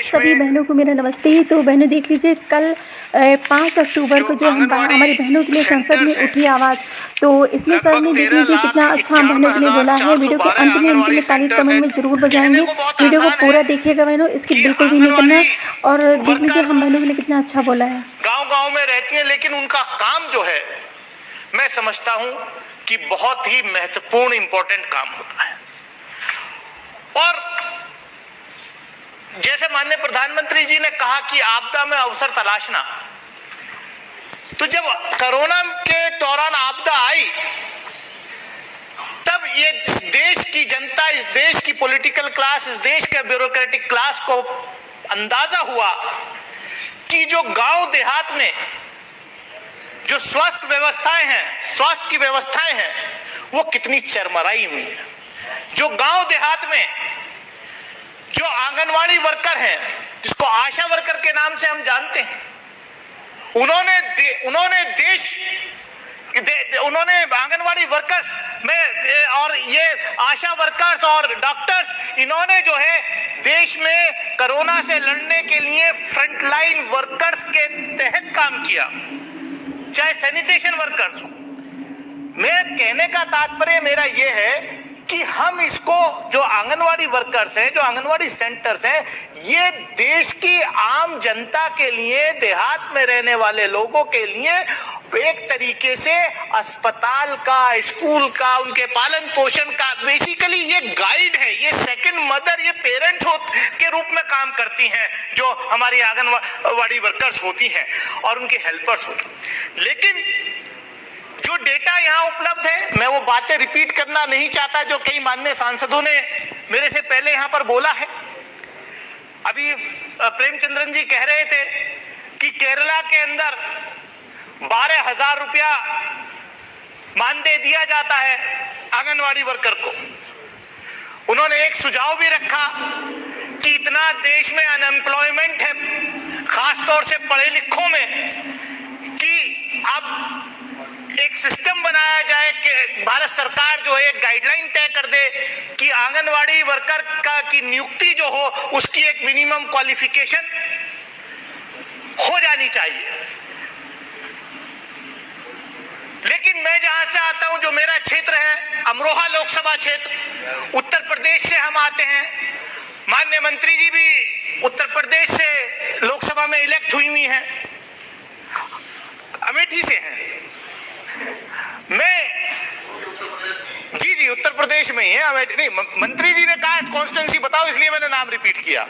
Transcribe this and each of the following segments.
सभी बहनों को मेरा नमस्ते। तो बहनों देख लीजिए, कल 5 अक्टूबर को जो हमारी बहनों के लिए संसद में उठी आवाज़, तो इसमें सर ने देख लीजिए कितना अच्छा हम बहनों के लिए बोला है। वीडियो के अंत में उनके लिए ताली कमेंट में जरूर बजाएंगे। वीडियो को पूरा देखिएगा बहनों, इसकी बिल्कुल भी नहीं करना। और देख लीजिए हम बहनों के लिए कितना अच्छा बोला है। गाँव-गाँव में रहती है, लेकिन उनका काम जो है मैं समझता हूं कि बहुत ही महत्वपूर्ण इंपॉर्टेंट काम होता है। और जैसे माननीय प्रधानमंत्री जी ने कहा कि आपदा में अवसर तलाशना, तो जब कोरोना के दौरान आपदा आई, तब ये देश की जनता, इस देश की पॉलिटिकल क्लास, इस देश के ब्यूरोक्रेटिक क्लास को अंदाजा हुआ कि जो गांव देहात में जो स्वास्थ्य व्यवस्थाएं हैं, स्वास्थ्य की व्यवस्थाएं हैं, वो कितनी चरमराई हुई है। जो गांव देहात में जो आंगनवाड़ी वर्कर हैं, जिसको आशा वर्कर के नाम से हम जानते हैं, उन्होंने आंगनवाड़ी वर्कर्स में और ये आशा वर्कर्स और डॉक्टर्स, इन्होंने जो है देश में कोरोना से लड़ने के लिए फ्रंटलाइन वर्कर्स के तहत काम किया, चाहे सैनिटेशन वर्कर्स हो। मैं कहने का तात्पर्य मेरा ये है कि हम इसको, जो आंगनवाड़ी वर्कर्स हैं, जो आंगनवाड़ी सेंटर्स हैं, ये देश की आम जनता के लिए, देहात में रहने वाले लोगों के लिए एक तरीके से अस्पताल का, स्कूल का, उनके पालन पोषण का, बेसिकली ये गाइड है, ये सेकंड मदर, ये पेरेंट्स के रूप में काम करती हैं, जो हमारी आंगनवाड़ी वर्कर्स होती हैं और उनके हेल्पर्स होती हैं। लेकिन जो डेटा यहाँ उपलब्ध है, मैं वो बातें रिपीट करना नहीं चाहता जो कई माननीय सांसदों ने मेरे से पहले यहाँ पर बोला है। अभी प्रेमचंद्रन जी कह रहे थे कि केरला के अंदर 12,000 रुपया मानदेय दिया जाता है आंगनवाड़ी वर्कर को। उन्होंने एक सुझाव भी रखा कि इतना देश में अनएम्प्लॉयमेंट है, खासतौर से पढ़े लिखों में, कि अब एक सिस्टम बनाया जाए कि भारत सरकार जो है एक गाइडलाइन तय कर दे कि आंगनवाड़ी वर्कर की नियुक्ति जो हो, उसकी एक मिनिमम क्वालिफिकेशन हो जानी चाहिए। लेकिन मैं जहां से आता हूं, जो मेरा क्षेत्र है अमरोहा लोकसभा क्षेत्र, उत्तर प्रदेश से हम आते हैं। माननीय मंत्री जी भी उत्तर प्रदेश से लोकसभा में इलेक्ट हुई हैं, अमेठी से हैं। जी उत्तर प्रदेश में ही है, नहीं, मंत्री जी ने कहा कॉन्स्टिट्यूंसी बताओ, इसलिए मैंने नाम रिपीट किया।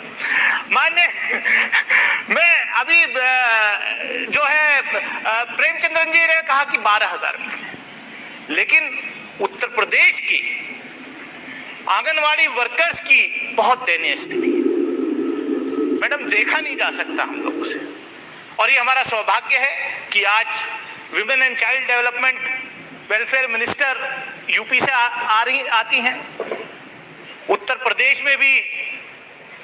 मैं अभी जो है प्रेमचंद्रन जी ने कहा कि 12,000, लेकिन उत्तर प्रदेश की आंगनवाड़ी वर्कर्स की बहुत दयनीय स्थिति है मैडम, देखा नहीं जा सकता हम लोगों से। और ये हमारा सौभाग्य है कि आज women and child development welfare minister UP से आती हैं। उत्तर प्रदेश में भी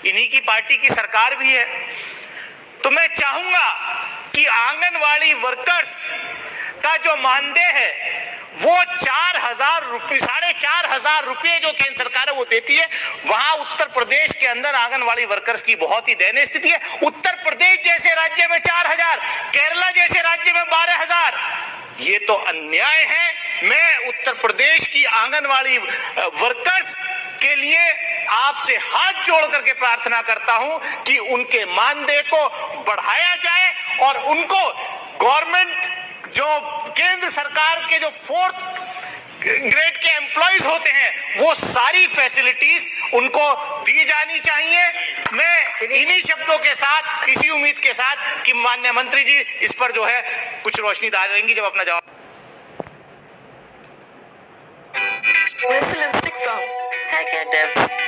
इन्हीं की पार्टी की सरकार भी है। तो मैं चाहूंगा कि आंगनवाड़ी वर्कर्स का जो मानदेय है वो 4,000 रुपये, 4,500 रुपये जो केंद्र सरकार है वो देती है। वहां उत्तर प्रदेश के अंदर आंगनवाड़ी वर्कर्स की बहुत ही दयनीय स्थिति है। उत्तर प्रदेश जैसे राज्य में 4,000, केरला जैसे राज्य में 12,000, ये तो अन्याय है। मैं उत्तर प्रदेश की आंगनवाड़ी वर्कर्स के लिए आपसे हाथ जोड़ करके प्रार्थना करता हूं कि उनके मानदेय को बढ़ाया जाए और उनको गवर्नमेंट, जो केंद्र सरकार के जो 4th ग्रेड के एम्प्लॉइज होते हैं, वो सारी फैसिलिटीज उनको दी जानी चाहिए। मैं इन्हीं शब्दों के साथ, इसी उम्मीद के साथ कि माननीय मंत्री जी इस पर जो है कुछ रोशनी डालेंगी जब अपना जवाब। Muslim stick from Hack and Debs.